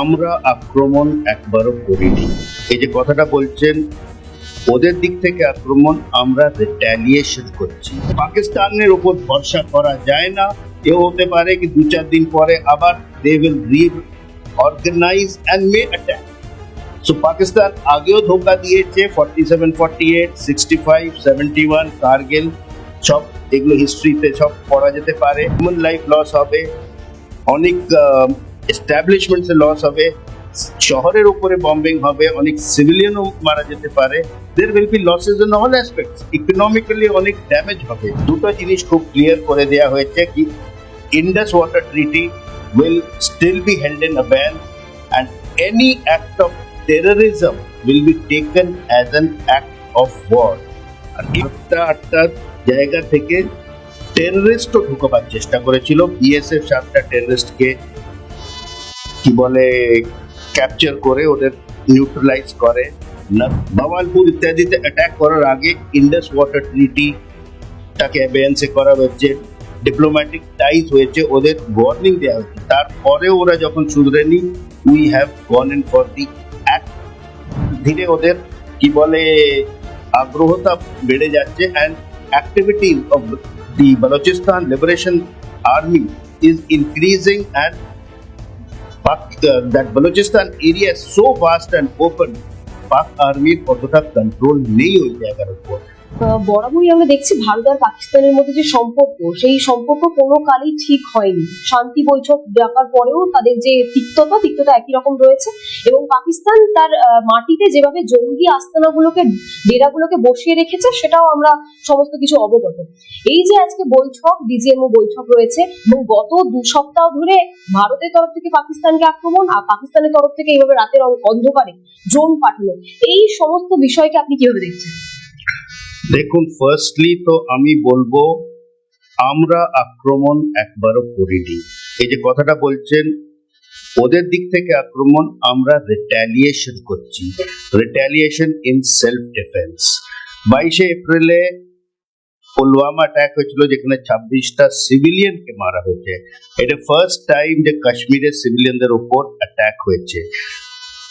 আমরা আক্রমণ একবারও করিনি। এই যে কথাটা বলছেন, ওদের দিক থেকে আক্রমণ, আমরা রিট্যালিয়েশন করছি। পাকিস্তানের উপর ভরসা করা যায় না। এও হতে পারে কি 2-4 দিন পরে আবার they will reorganise and may attack. So Pakistan আগেও ধোকা দিয়েছে, 47, 48, 65, 71, কারগিল, সব এগুলো হিস্ট্রিতে সব পড়া যেতে পারে। হিউম্যান লাইফ লস হবে, অনেক এস্টাবলিশমেন্টসে লস হবে, শহরের উপরে বম্বিং হবে, অনেক সিভিলিয়ানও মারা যেতে পারে। There will be losses in all aspects. Economically অনেক ড্যামেজ হবে। দুটো জিনিস খুব ক্লিয়ার করে দেওয়া হয়েছে কি Indus water treaty will still be held in abeyance and any act of terrorism will be taken as an act of war. আর একটা জায়গা থেকে টেররিস্টও ঢুকবার চেষ্টা করেছিল। বিএসএফ 7টা টেররিস্টকে কি বলে ক্যাপচার করে ওদের নিউট্রালাইজ করে। বাওয়ালপুর ইত্যাদিতে অ্যাটাক করার আগে ইন্ডাস ওয়াটার ট্রিটিটাকে অ্যাবেন্সে করা হয়েছে, ডিপ্লোম্যাটিক টাইজ হয়েছে, ওদের ওয়ার্নিং দেওয়া হয়েছে। তারপরে ওরা যখন শুধরেনি, we have gone in for the act. ধীরে ওদের কি বলে আগ্রহতা বেড়ে যাচ্ছে and activities of the Balochistan liberation army is increasing and that Balochistan area is so vast and open, পাক আর্মির কতটা কন্ট্রোল নেই ওই জায়গার উপর। বরাবরই আমরা দেখছি ভারত আর পাকিস্তানের মধ্যে যে সম্পর্ক, সেই সম্পর্ক কোনো কালই ঠিক হয়নি। শান্তি বৈঠক ডাকার পরেও তাদের যে তিক্ততা একই রকম রয়েছে এবং পাকিস্তান তার মাটিতে যেভাবে জঙ্গি আস্তানাগুলোকে, ডেরাগুলোকে বসিয়ে রেখেছে, সেটাও আমরা সমস্ত কিছু অবগত। এই যে আজকে বৈঠক, ডিজিএমও বৈঠক রয়েছে এবং গত 2 সপ্তাহ ধরে ভারতের তরফ থেকে পাকিস্তানকে আক্রমণ আর পাকিস্তানের তরফ থেকে এইভাবে রাতের অন্ধকারে ড্রোন পাঠানো, এই সমস্ত বিষয়কে আপনি কিভাবে দেখছেন? দেখুন, ফার্স্টলি তো আমি বলবো আমরা আক্রমণ একবারও করিনি। এই যে কথাটা বলছেন, ওদের দিক থেকে আক্রমণ, আমরা রিট্যালিয়েশন করছি। রিট্যালিয়েশন ইন সেলফ ডিফেন্স। 22শে এপ্রিলে পুলওয়ামা অ্যাটাক হয়েছিল, যেখানে 26টা সিভিলিয়ানকে মারা হয়েছে। এটা ফার্স্ট টাইম যে কাশ্মীরের সিভিলিয়ানদের উপর অ্যাটাক হয়েছে।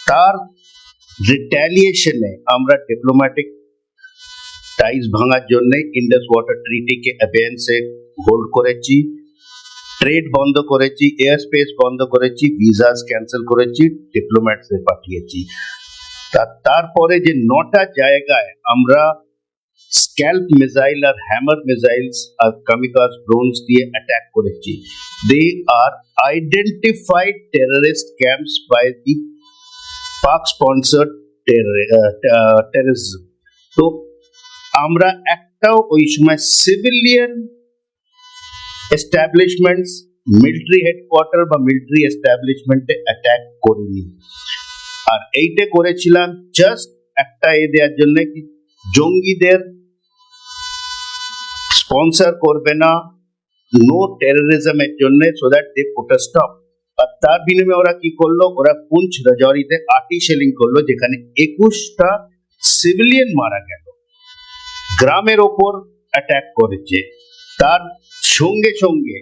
তার রিট্যালিয়েশনে আমরা ডিপ্লোম্যাটিক টাইজ ভাঙার জন্য ইন্ডাস ওয়াটার ট্রিটিকে অ্যাবেন্সে হোল্ড করেছি, ট্রেড বন্ধ করেছি, এয়ার স্পেস বন্ধ করেছি, ভিসাস ক্যান্সেল করেছি, ডিপ্লোম্যাটসদের পাঠিয়েছি। তারপরে যে 9টা জায়গায় আমরা স্ক্যাল্প মিসাইল আর হ্যামার মিসাইলস আর কামিকাজ ড্রোনস দিয়ে অ্যাটাক করেছি। They are identified terrorist camps by the Pak sponsored terrorism. তো আমরা একটাও ওই সময় সিভিলিয়ান এস্টাবলিশমেন্টস, মিলিটারি হেডকোয়ার্টার বা মিলিটারি এস্টাবলিশমেন্টে অ্যাটাক করিনি। আর এইটা করেছিলাম জাস্ট একটা দেওয়ার জন্য কি জঙ্গিদের স্পন্সর করবে না, নো টেররিজমের জন্য, so that they put a stop. আর তার বিনিময়ে ওরা কি করলো, ওরা পুঞ্চ রাজৌরিতে আর্টি শেলিং করলো, যেখানে 21টা সিভিলিয়ান মারা গেল। গ্রামের ওপর অ্যাটাক করেছে, তার সঙ্গে সঙ্গে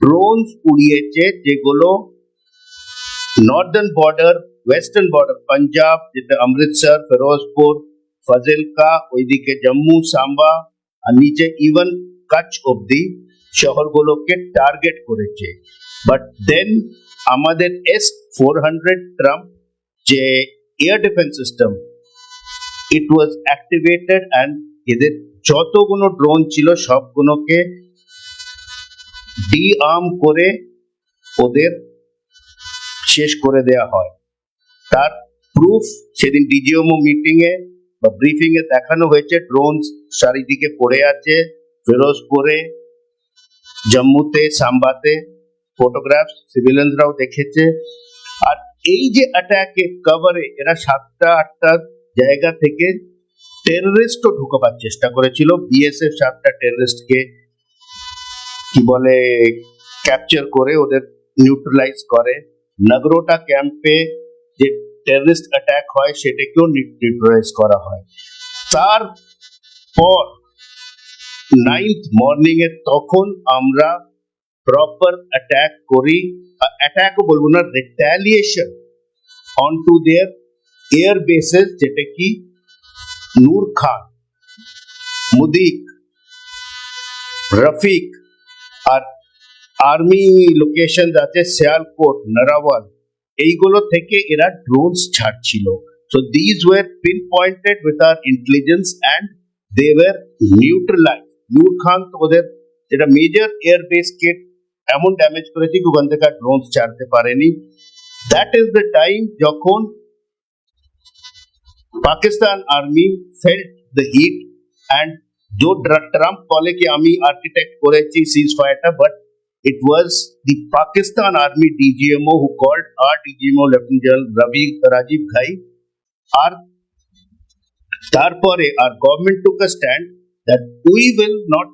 ড্রোনস উড়িয়েছে, যেগুলো Northern border, western border, Punjab, যেটা অমৃতসর, ফিরোজপুর, ফাজিলকা, ওইদিকে জম্মু, সাম্বা আর নিচে ইভেন কাচ অব্দি শহরগুলোকে টার্গেট করেছে। বাট দেন আমাদের S-400 ট্রাম্প যে air defence system, it was activated and এদের যতগুলো ড্রোন ছিল সবগুলোকে ডিআর্ম করে ওদের শেষ করে দেয়া হয়। তার প্রুফ সেদিন ডিজিএমও মিটিং এ বা ব্রিফিং এ দেখানো হয়েছে। ড্রোন চারিদিকে পড়ে আছে, ফিরোজপুরে, জম্মুতে, সাম্বাতে, ফটোগ্রাফ সিভিলিয়ানরাও দেখেছে। আর এই যে অ্যাটাকের কভারে এরা 7টা-8টা জায়গা থেকে টেররিস্টও ঢুকবার চেষ্টা করেছিল। বিএসএফ 7টা টেররিস্টকে কি বলে ক্যাপচার করে ওদের নিউট্রালাইজ করে। নগরোটা ক্যাম্পে যে টেররিস্ট অ্যাটাক হয় সেটাকেও নিউট্রালাইজ করা হয়। তারপর 9th মর্নিং এ তখন আমরা প্রপার অ্যাটাক করি, অ্যাটাকও বলবো না, রিট্যালিয়েশন onto their air bases, যেটা কি নূর খান, মুদিক, রফিক আর আর্মি লোকেশন আছে সিয়ালকোট, নারাওয়াল, এইগুলো থেকে এরা drones ছাড়ছিল। So these were pinpointed with our intelligence and they were neutralized. নূর খান তো ওদের যেটা মেজর এয়ারবেস কে এমন ড্যামেজ করেছে ওখান থেকে ড্রোনস ছাড়তে পারেনি। দ্যাট ইজ দ্য টাইম যখন Pakistan army felt the heat and जो ट्रम्प बोले कि আমি आर्किटेक्ट করেছি সিজ ফায়ারটা, but it was the Pakistan Army DGMO who called our DGMO Lieutenant General Rajiv Ghai, আর তারপরে our government took a stand that we will not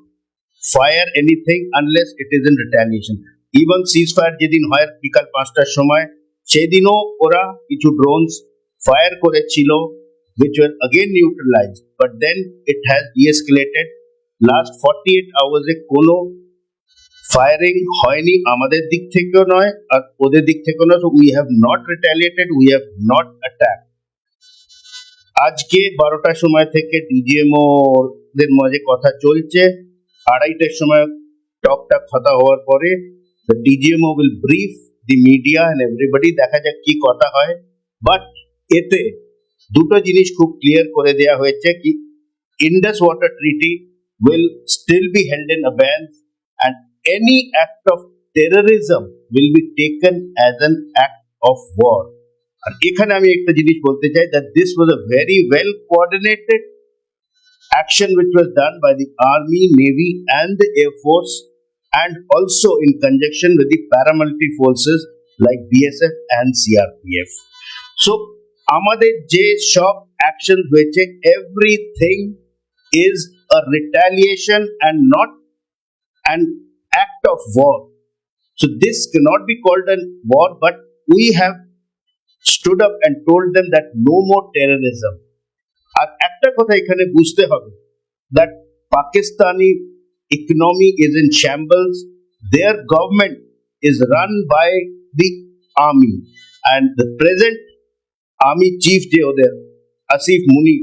fire anything unless it is in retaliation. Even ceasefire যেদিন হয় বিকাল 5টার সময়, সেদিনও ওরা কিছু drones fire করেছিল which were again neutralized, but then it has de-escalated. Last 48 hours এ কোনো firing হয়নি আমাদের দিক থেকেও নয় আর ওদের দিক থেকেও নয়। So we have not retaliated, we have not attacked. আজকে 12টার সময় থেকে ডিজিএমও দের মাঝে কথা চলছে, 2:30টার সময় টকটা কথা হওয়ার পরে the DGMO will brief the media and everybody, দেখা যাক কি কথা হয়। বাট এতে দুটো জিনিস খুব ক্লিয়ার করে দেয়া হয়েছে কি Indus water treaty will still be held in abeyance and any act of terrorism will be taken as an act of war. আর এখানে আমি একটা জিনিস বলতে চাই that this was a very well coordinated action which was done by the Army, Navy and the Air Force, and also in conjunction with the paramilitary forces like BSF and CRPF. So আমাদের যে সব action হয়েছে everything is a retaliation and not an act of war. So this cannot be called a war, but we have stood up and told them that no more terrorism. আর একটা কথা এখানে বুঝতে হবে that Pakistani economy is in shambles. Their government is run by the army and the present army chief যে ওদের আসিফ মুনি,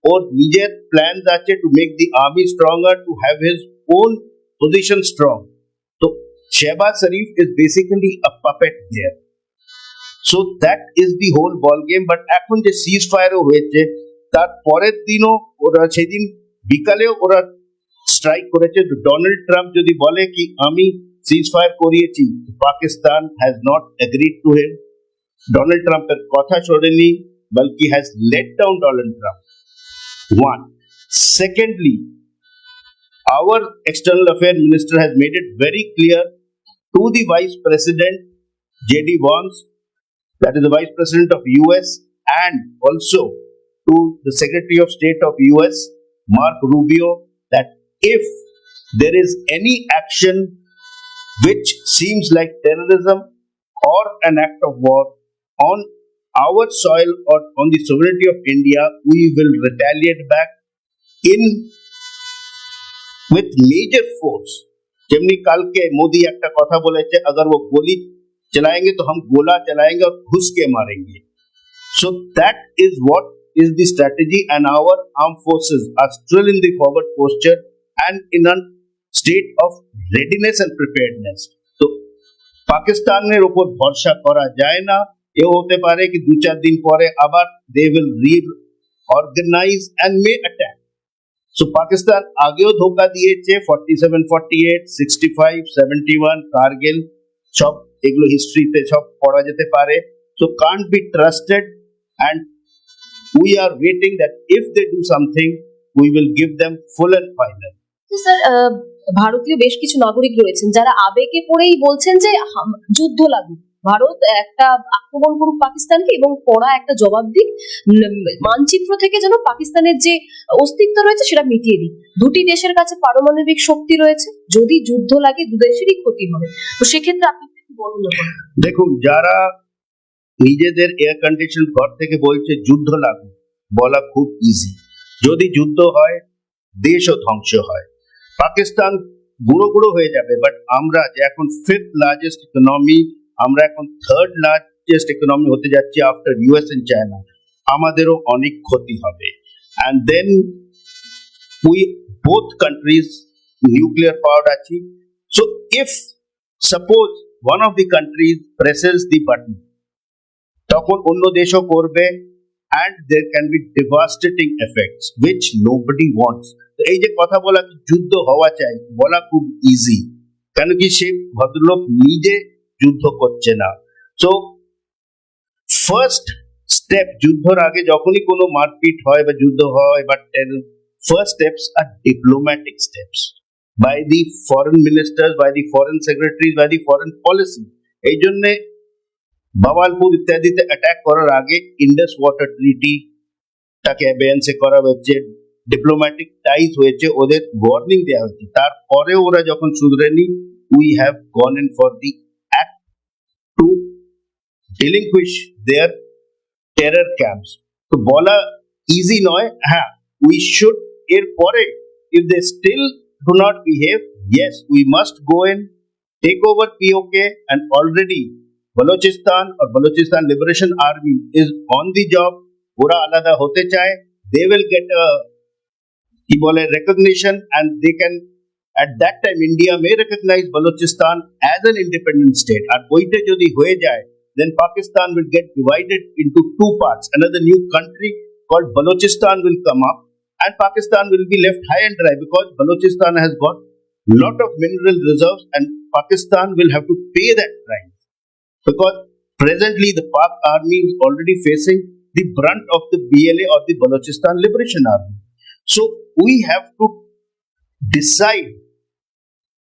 ওর নিজের plan আছে to make the army stronger, to have his own position strong. So Shehbaz Sharif is basically a puppet there. So that is the whole ball game. But এখন যে সিজ ফায়ারও হয়েছে তার পরের দিনও ওরা সেদিন বিকালেও ওরা স্ট্রাইক করেছে। ডোনাল্ড ট্রাম্প যদি বলে কি আমি সিজ ফায়ার করিয়েছি, Pakistan has not agreed to him. Donald ট্রাম্পের কথা শোনেনি, বলকি has let down Donald Trump. One. Secondly, our external affairs minister has made it very clear to the vice president J.D. Vance, that is the vice president of US, and also to the secretary of state of US Mark Rubio, that if there is any action which seems like terrorism or an act of war on our soil or on the sovereignty of India, we will retaliate back in with major force. যেমনি কালকে মোদি একটা কথা বলেছে, अगर वो गोली चलाएंगे तो हम गोला चलाएंगे और घुस के मारेंगे. So that is what is the strategy, and our armed forces are still in the forward posture and in a state of readiness and preparedness. So পাকিস্তানের উপর ভরসা করা যায় না। এও হতে পারে কি 2-4 দিন পরে আবার they will reorganize and may attack. So Pakistan আগেও ধোকা দিয়েছে 47, 48, 65, 71, কারগিল, সব এগুলো হিস্ট্রিতে সব পড়া যেতে পারে। So can't be trusted, and we are waiting that if they do something, we will give them full and final. Sir, ভারতীয় বেশ কিছু নাগরিক রয়েছেন যারা আবেগে পড়েই বলছেন যে যুদ্ধ লাগুক, ভারত একটা আক্রমণ করুক পাকিস্তানকে এবং কড়া একটা জবাব দিক, মানচিত্র থেকে যেন পাকিস্তানের যে অস্তিত্ব রয়েছে সেটা মিটিয়ে দিক। দুটি দেশের কাছে পারমাণবিক শক্তি রয়েছে, যদি যুদ্ধ লাগে দুদেশেরই ক্ষতি হবে। তো সেক্ষেত্রে আপনি কি বর্ণনা করেন? দেখুন, যারা নিজেদের এয়ার কন্ডিশন ঘর থেকে বলছে যুদ্ধ লাগুক, বলা খুব ইজি। যদি যুদ্ধ হয় দেশও ধ্বংস হয়, পাকিস্তান গুঁড়ো হয়ে যাবে। বাট আমরা যে এখন 5th লার্জেস্ট ইকোনমি, আমরা এখন 3rd লার্জ লার্জেস্ট ইকোনমি হতে যাচ্ছে আফটার ইউএস এন্ড চায়না, আমাদেরও অনেক ক্ষতি হবে। And then we both countries nuclear power আছে, so if suppose one of the countries presses the button, তখন অন্য দেশও করবে, and there can be devastating effects which nobody wants. এই যে কথা বলা যুদ্ধ হওয়া চাই, বলা খুব ইজি, কেন কি সে ভদ্রলোক নিজে যুদ্ধ করছে না। সো ফার্স্ট স্টেপ, যুদ্ধর আগে যখনই কোনো মারপিট হয় বা যুদ্ধ হয় বা ফার্স্ট স্টেপস আর diplomatic steps by the foreign ministers, by the foreign secretaries, by the foreign policy. এই জন্যে বাওয়ালপুর ইত্যাদিতে অ্যাটাক করার আগে ইন্ডাস ওয়াটার ট্রিটি তাকে অ্যাবেয়েন্সে করা হয়েছে, ডিপ্লোম্যাটিক টাইজ হয়েছে, ওদের ওয়ার্নিং দেওয়া হয়েছে, তারপরে ওরা যখন শুধরেনি, we have gone in for the act to relinquish their terror camps. তো বলা ইজি নয়, হ্যাঁ উই শুড, এরপরে if they still do not behave, yes we must go in, take over PoK, and already Balochistan or Balochistan Liberation Army is on the job. ওরা আলাদা হতে চায়, they will get a কি বলে recognition, and they can at that time India may recognize Balochistan as an independent state. আর ওইটা যদি হয়ে যায়, then Pakistan will get divided into two parts. Another new country called Balochistan will come up, and Pakistan will be left high and dry because Balochistan has got lot of mineral reserves, and Pakistan will have to pay that price. Because presently the Pak army is already facing the brunt of the BLA or the Balochistan Liberation Army. So we have to decide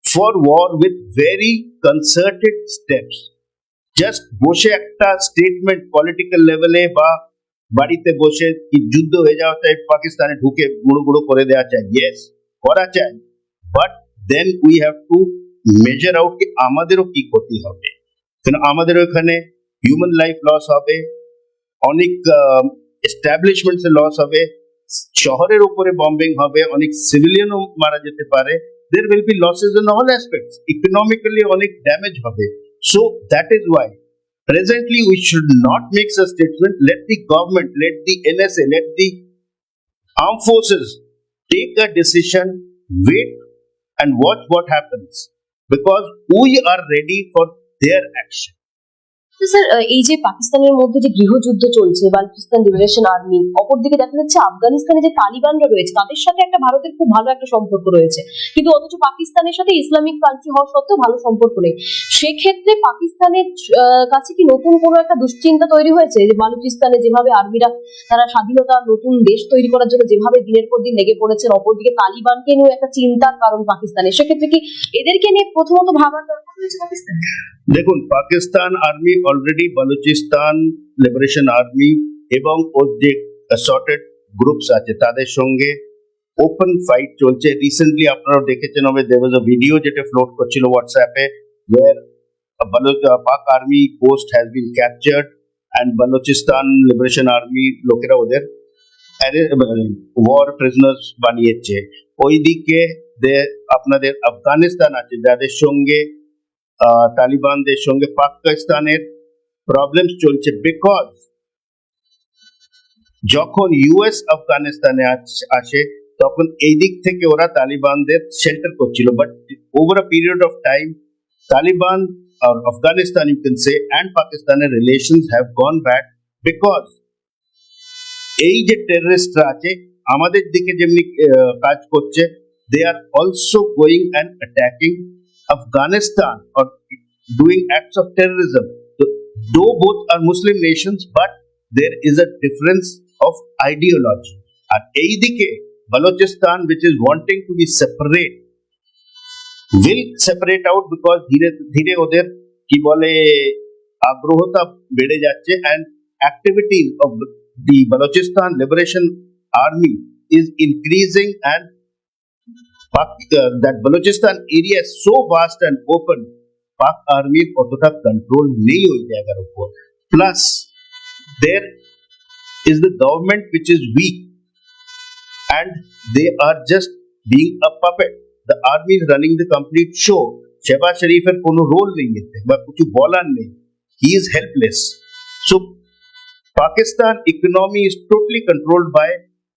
for war with very concerted steps. Just বসে একটা statement political লেভেলে বা বাড়িতে বসে কি যুদ্ধ হয়ে যাওয়া চাই, পাকিস্তানে ঢুকে গুঁড়ো গুঁড়ো করে দেওয়া চাই, ইয়েস করা চাই, but then we have to measure out কি আমাদেরও কি ক্ষতি হবে। আমাদের ওখানে হিউম্যান লাইফ লস হবে, অনেক এস্টাবলিশমেন্টস এর লস হবে, শহরের উপরে বম্বিং হবে, অনেক সিভিলিয়ানও মারা যেতে পারে, there will be losses in all aspects, economically অনেক ড্যামেজ হবে। So that is why presently we should not make such statement. Let the government, let the NSA, let the armed forces take a decision, wait and watch what happens, because we are ready for their action. Sir, এই যে পাকিস্তানের মধ্যে যে গৃহযুদ্ধ চলছে, Balochistan liberation army, অপরদিকে দেখা যাচ্ছে আফগানিস্তানে যে তালিবানরা রয়েছে তাদের সাথে একটা ভারতের খুব ভালো একটা সম্পর্ক রয়েছে, কিন্তু অথচ পাকিস্তানের সাথে ইসলামিক কান্ট্রি হওয়া সত্ত্বেও ভালো সম্পর্ক নেই। সেক্ষেত্রে পাকিস্তানের কাছে কি নতুন কোনো একটা দুশ্চিন্তা তৈরি হয়েছে যে বালুচিস্তানে যেভাবে আর্মিরা তারা স্বাধীনতা নতুন দেশ তৈরি করার জন্য যেভাবে দিনের পর দিন লেগে পড়েছেন, অপরদিকে তালিবানকে নিয়ে একটা চিন্তার কারণ পাকিস্তানের, সেক্ষেত্রে কি এদেরকে নিয়ে প্রথমত ভাবার দরকার রয়েছে পাকিস্তান? দেখুন, Pakistan army already Balochistan liberation army এবং ওর যে অ্যাসর্টেড গ্রুপস আছে তাদের সঙ্গে ওপেন ফাইট চলছে। রিসেন্টলি আপনারা দেখেছেন হবে, দেয়ার ওয়াজ আ ভিডিও যেটা ফ্লোট করছিল হোয়াটসঅ্যাপে, ওয়্যার পাক army post has been captured and Balochistan liberation army লোকেরা ওদের ওয়ার প্রিজনার্স বানিয়েছে। ওইদিকে আপনাদের আফগানিস্তান আছে যাদের সঙ্গে তালিবানদের সঙ্গে পাকিস্তানের প্রবলেম চলছে, বিকজ যখন ইউএস আফগানিস্তানে আসে তখন এই দিক থেকে ওরা তালিবানদের শেল্টার করছিল, but over a period of time Taliban আর Afghanistan you can say and পাকিস্তানের relations have gone back, because এই যে টেররিস্টরা আছে আমাদের দিকে যেমনি কাজ করছে, they are also going and attacking Afghanistan or doing acts of terrorism. So, though both are Muslim nations, but there is a difference of ideology. And eidike Balochistan, which is wanting to be separate, will separate out because ধীরে ধীরে ওদের কি বলে আগ্রহতা বেড়ে যাচ্ছে, and activities of the Balochistan Liberation Army is increasing, and that Balochistan area is so vast and open, Pak army অতটা control নেই ওই জায়গার উপর। Plus there is the government which is weak and they are just being a puppet. The army is running the complete show. Shehbaz শরীফের কোনো role নেই এতে বা কিছু বলার নেই। he is helpless. So Pakistan economy is totally controlled by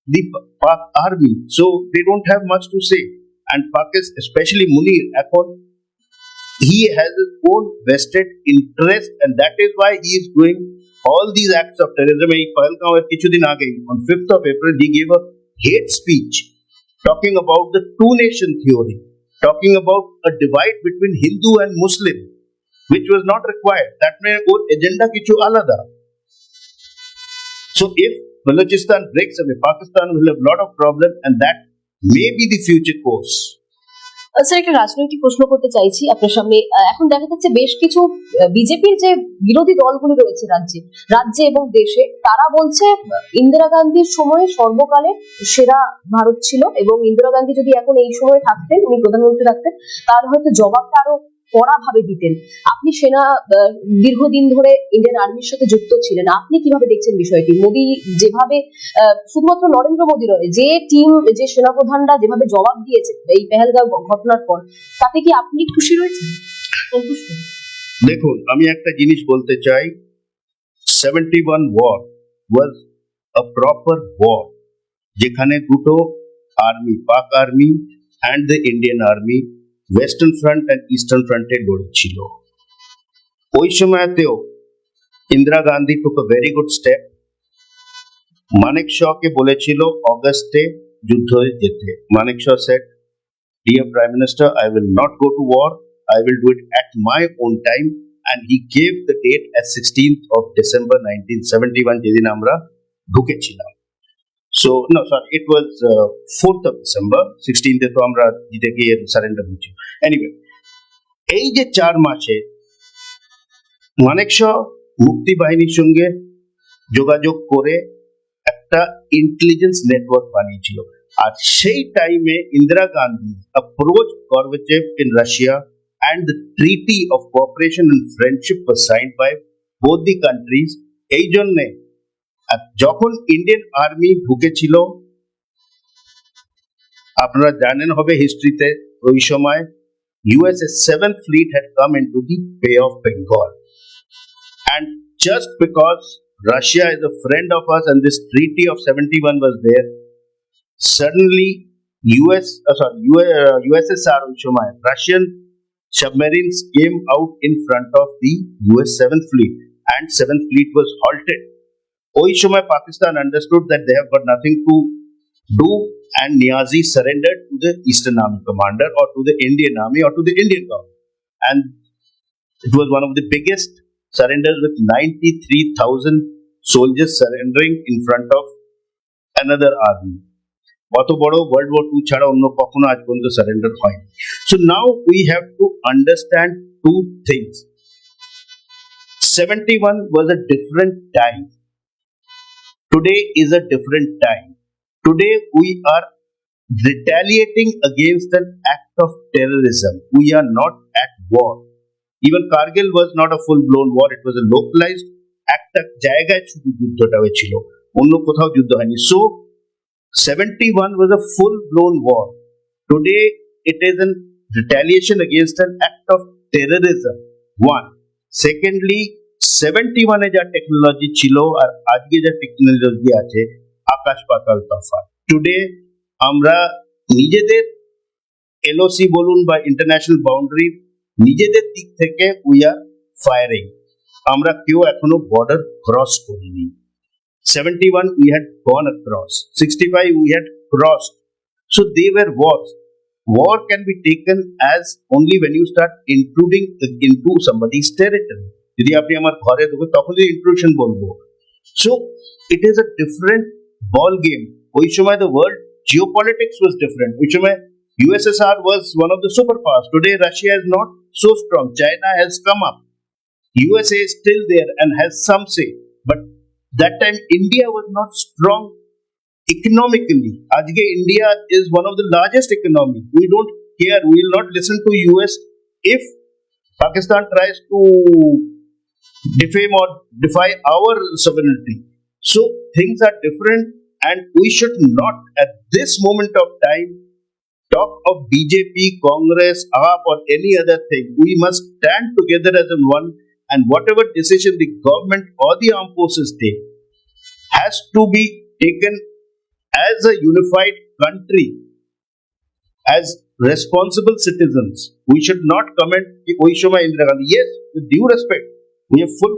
the Pak army, so they don't have much to say. And Pakistan, especially Munir, he has his own vested interest, and that is why he is doing all these acts of terrorism. On 5th of April, he gave a hate speech talking about the two nation theory, talking about a divide between Hindu and Muslim, which was not required. That means agenda kichu alada. So if Balochistan breaks away, Pakistan will have a lot of problems, and that may be the future course. Sir, একটা রাজনৈতিক প্রশ্ন করতে চাইছি আপনার সামনে। এখন দেখা যাচ্ছে বেশ কিছু বিজেপির যে বিরোধী দলগুলো রয়েছে রাজ্যে এবং দেশে, তারা বলছে ইন্দিরা গান্ধীর সময় সর্বকালের সেরা ভারত ছিল, এবং ইন্দিরা গান্ধী যদি এখন এই সময় থাকতেন, উনি প্রধানমন্ত্রী থাকতেন, তাহলে হয়তো জবাবটা আরো কড়া ভাবে দিতেন। আপনি দীর্ঘদিন ধরে ইন্ডিয়ান আর্মির সাথে যুক্ত ছিলেন, আপনি কিভাবে দেখছেন বিষয়টি? মোদী যেভাবে, শুধুমাত্র নরেন্দ্র মোদী নয়, যে টিম, যে সেনাপ্রধানরা যেভাবে জবাব দিয়েছে এই পেহেলগাঁও ঘটনার পর, তাতে কি আপনি খুশি রয়েছেন, সন্তুষ্ট? দেখুন, আমি একটা জিনিস বলতে চাই, 71 war was a proper war, যেখানে দুটো army, Pak army and the Indian army, western front and eastern ফ্রন্টে লড়ছিল। ওই সময়তেও Indira Gandhi took a very good step. Manek শকে বলেছিল অগস্টে যুদ্ধ যেতে। Manek Shaw said, dear prime minister, I will not go to war, I will do it at my own time, and he gave the date as 16th of December 1971, যেদিন আমরা ঢুকেছিলাম। So no, sorry, it was 4th of December, 16th to আমরা জিতে গিয়ে surrender হয়েছি। Anyway, এই যে 4 মাসে মানেক শ মুক্তি বাহিনীর সঙ্গে যোগাযোগ করে একটা ইন্টেলিজেন্স নেটওয়ার্ক বানিয়েছিল। আর সেই টাইমে Indira Gandhi approach Gorbachev in Russia, and the treaty of cooperation and friendship was signed by both the countries। এই জন্যে যখন ইন্ডিয়ান আর্মি ঢুকেছিল, আপনারা জানেন হবে হিস্ট্রিতে, ওই সময় USA 7th fleet had come into the Bay of Bengal, and just because Russia is a friend of us and this treaty of 71 was there, suddenly USSR ওই সময় Russian submarines came out in front of the US 7th fleet, and 7th fleet was halted। ওই সময় Pakistan understood that they have got nothing to do, and Niazi surrendered to the Eastern Army commander, or to the Indian Army, or to the Indian government, and it was one of the biggest surrenders, with 93,000 soldiers surrendering in front of another army। অত বড় World War II ছাড়া অন্য কখনো আজ পর্যন্ত surrender হয়নি। So now we have to understand two things. 71 was a different time. Today is a different time. Today we are retaliating against an act of terrorism. We are not at war. Even Kargil was not a full-blown war. It was a localized act. জায়গায় শুধু যুদ্ধটা হয়েছিল, অন্য কোথাও যুদ্ধ হয়নি। So 71 was a full-blown war. Today it is a retaliation against an act of terrorism. One. Secondly, 71 এ যা technology ছিল আর আজকে যা টেকনোলজি আছে, আকাশ পাতাল তফাৎ। টুডে আমরা নিজেদের এলওসি বলুন বা ইন্টারন্যাশনাল বাউন্ডারি, নিজেদের দিক থেকে উই আর ফায়ারিং। আমরা কেউ এখনো বর্ডার ক্রস করিনি। 71 we had gone across, 65 we had crossed. So they were wars. War can be taken as only when you start intruding into somebody's territory. যদি আপনি আমার ঘরে ঢুকে তখন যে ইন্ট্রুশন বলবো। So it is a different ball game. ওই সময় the world geopolitics was different. ওই সময় USSR was one of the superpowers. Today Russia is not so strong. China has come up. USA is still there and has some say. But that time India was not strong economically. Ajge India is one of the largest economy. We don't care. We will not listen to US if Pakistan tries to defame or defy our sovereignty. So things are different, and we should not at this moment of time talk of BJP, Congress, AAP or any other thing. We must stand together as in one and whatever decision the government or the armed forces take has to be taken as a unified country, as responsible citizens. We should not comment Oishoma Indira Gandhi. Yes, with due respect, we have full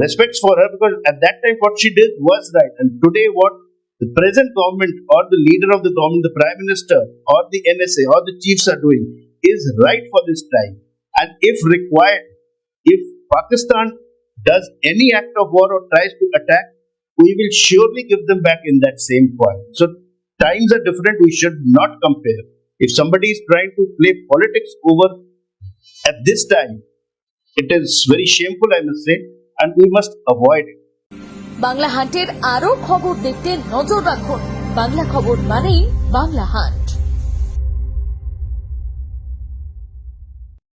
respects for her, because at that time what she did was right, and today what the present government or the leader of the government, the Prime Minister or the NSA or the chiefs are doing is right for this time. And if required, if Pakistan does any act of war or tries to attack, we will surely give them back in that same coin. So times are different, we should not compare. If somebody is trying to play politics over at this time, it is very shameful, I must say, and we must avoid it. Bangla হান্টের আরো খবর দেখতে নজর রাখুন। বাংলা খবর মানেই Bangla hunt.